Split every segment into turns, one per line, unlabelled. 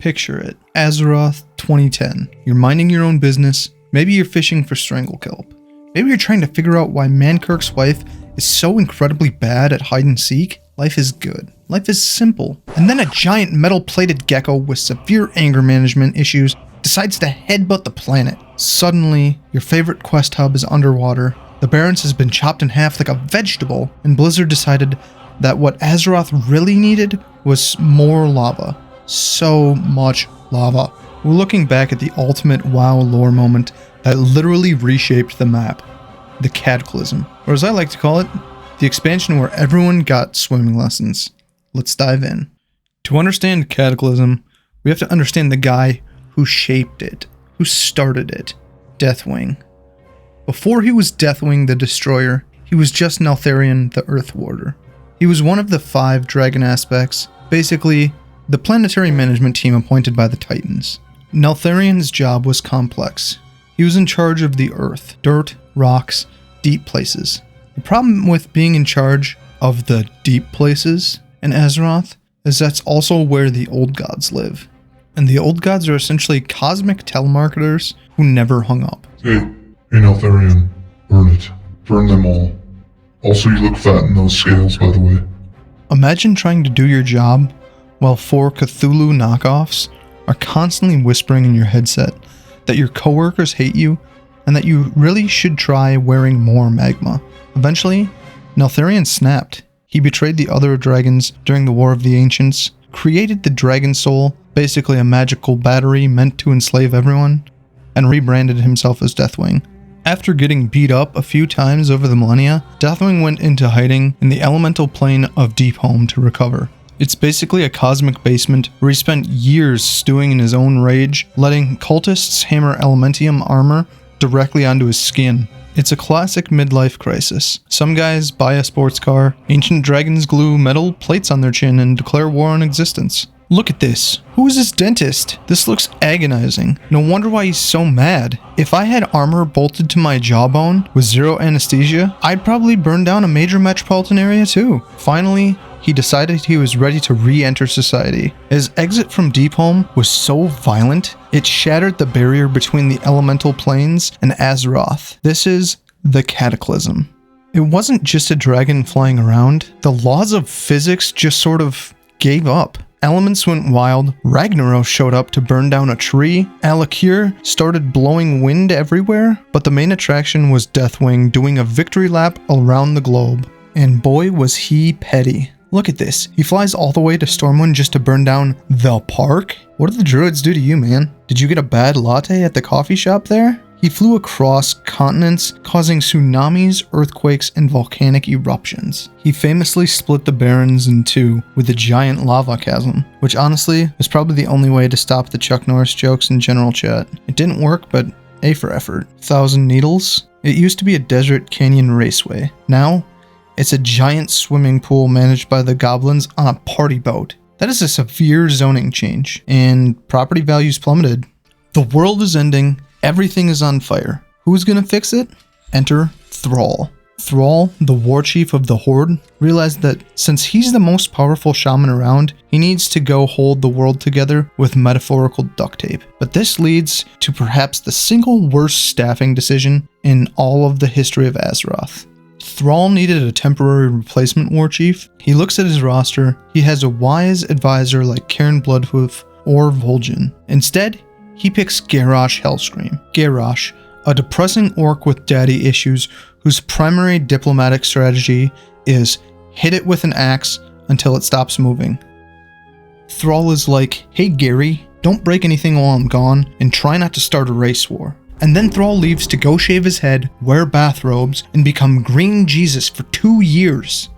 Picture it. Azeroth 2010. You're minding your own business. Maybe you're fishing for stranglekelp. Maybe you're trying to figure out why Mankirk's wife is so incredibly bad at hide and seek. Life is good. Life is simple. And then a giant metal-plated gecko with severe anger management issues decides to headbutt the planet. Suddenly, your favorite quest hub is underwater. The Barrens has been chopped in half like a vegetable, and Blizzard decided that what Azeroth really needed was more lava. So much lava. We're looking back at the ultimate WoW lore moment that literally reshaped the map. The Cataclysm. Or as I like to call it, the expansion where everyone got swimming lessons. Let's dive in. To understand Cataclysm, we have to understand the guy who shaped it, who started it, Deathwing. Before he was Deathwing the Destroyer, he was just Neltharion the Earth Warder. He was one of the 5 dragon aspects, basically the planetary management team appointed by the Titans. Neltharion's job was complex. He was in charge of the earth, dirt, rocks, deep places. The problem with being in charge of the deep places in Azeroth is that's also where the old gods live. And the old gods are essentially cosmic telemarketers who never hung up.
Hey Neltharion, burn it. Burn them all. Also, you look fat in those scales, by the way.
Imagine trying to do your job while 4 Cthulhu knockoffs are constantly whispering in your headset that your coworkers hate you and that you really should try wearing more magma. Eventually, Neltharion snapped. He betrayed the other dragons during the War of the Ancients, created the Dragon Soul, basically a magical battery meant to enslave everyone, and rebranded himself as Deathwing. After getting beat up a few times over the millennia, Deathwing went into hiding in the elemental plane of Deepholm to recover. It's basically a cosmic basement where he spent years stewing in his own rage, letting cultists hammer elementium armor directly onto his skin. It's a classic midlife crisis. Some guys buy a sports car, ancient dragons glue metal plates on their chin and declare war on existence. Look at this. Who is this dentist? This looks agonizing. No wonder why he's so mad. If I had armor bolted to my jawbone with zero anesthesia, I'd probably burn down a major metropolitan area too. Finally, he decided he was ready to re-enter society. His exit from Deepholm was so violent, it shattered the barrier between the elemental planes and Azeroth. This is the Cataclysm. It wasn't just a dragon flying around. The laws of physics just sort of gave up. Elements went wild, Ragnaros showed up to burn down a tree, Alakir started blowing wind everywhere, but the main attraction was Deathwing doing a victory lap around the globe. And boy was he petty. Look at this, he flies all the way to Stormwind just to burn down the park? What did the druids do to you, man? Did you get a bad latte at the coffee shop there? He flew across continents, causing tsunamis, earthquakes, and volcanic eruptions. He famously split the Barrens in 2 with a giant lava chasm, which honestly was probably the only way to stop the Chuck Norris jokes in general chat. It didn't work, but A for effort. 1,000 Needles? It used to be a desert canyon raceway. Now, it's a giant swimming pool managed by the goblins on a party boat. That is a severe zoning change, and property values plummeted. The world is ending. Everything is on fire. Who's gonna fix it? Enter Thrall. Thrall, the war chief of the Horde, realized that since he's the most powerful shaman around, he needs to go hold the world together with metaphorical duct tape. But this leads to perhaps the single worst staffing decision in all of the history of Azeroth. Thrall needed a temporary replacement war chief. He looks at his roster. He has a wise advisor like Cairn Bloodhoof or Vol'jin. Instead, he picks Garrosh Hellscream. Garrosh, a depressing orc with daddy issues whose primary diplomatic strategy is hit it with an axe until it stops moving. Thrall is like, hey Gary, don't break anything while I'm gone, and try not to start a race war. And then Thrall leaves to go shave his head, wear bathrobes, and become Green Jesus for 2 years.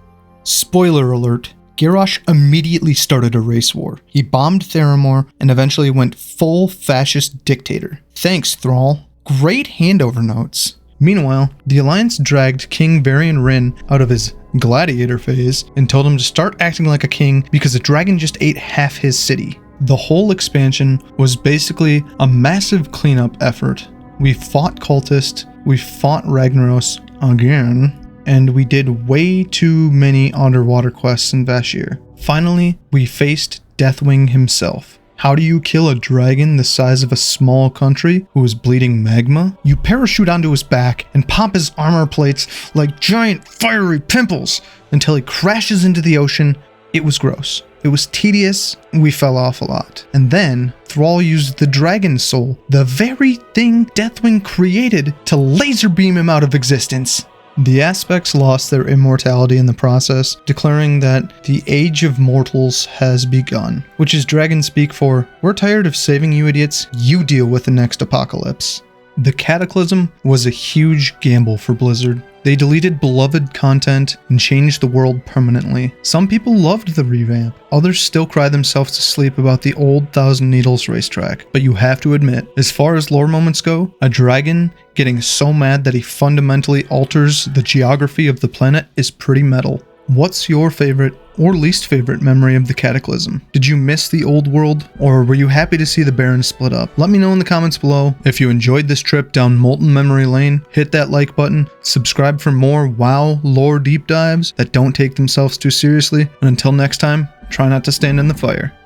Spoiler alert. Garrosh immediately started a race war. He bombed Theramore and eventually went full fascist dictator. Thanks, Thrall. Great handover notes. Meanwhile, the Alliance dragged King Varian Wrynn out of his gladiator phase and told him to start acting like a king because a dragon just ate half his city. The whole expansion was basically a massive cleanup effort. We fought cultists, we fought Ragnaros again, and we did way too many underwater quests in Vashj'ir. Finally, we faced Deathwing himself. How do you kill a dragon the size of a small country who is bleeding magma? You parachute onto his back and pop his armor plates like giant fiery pimples until he crashes into the ocean. It was gross. It was tedious. We fell off a lot. And then Thrall used the dragon soul, the very thing Deathwing created, to laser beam him out of existence. The aspects lost their immortality in the process, declaring that the age of mortals has begun, which is dragon speak for, we're tired of saving you idiots, you deal with the next apocalypse. The Cataclysm was a huge gamble for Blizzard. They deleted beloved content and changed the world permanently. Some people loved the revamp, others still cry themselves to sleep about the old Thousand Needles racetrack. But you have to admit, as far as lore moments go, a dragon getting so mad that he fundamentally alters the geography of the planet is pretty metal. What's your favorite or least favorite memory of the Cataclysm? Did you miss the old world, or were you happy to see the Barrens split up? Let me know in the comments below. If you enjoyed this trip down Molten Memory Lane, hit that like button, subscribe for more WoW lore deep dives that don't take themselves too seriously, and until next time, try not to stand in the fire.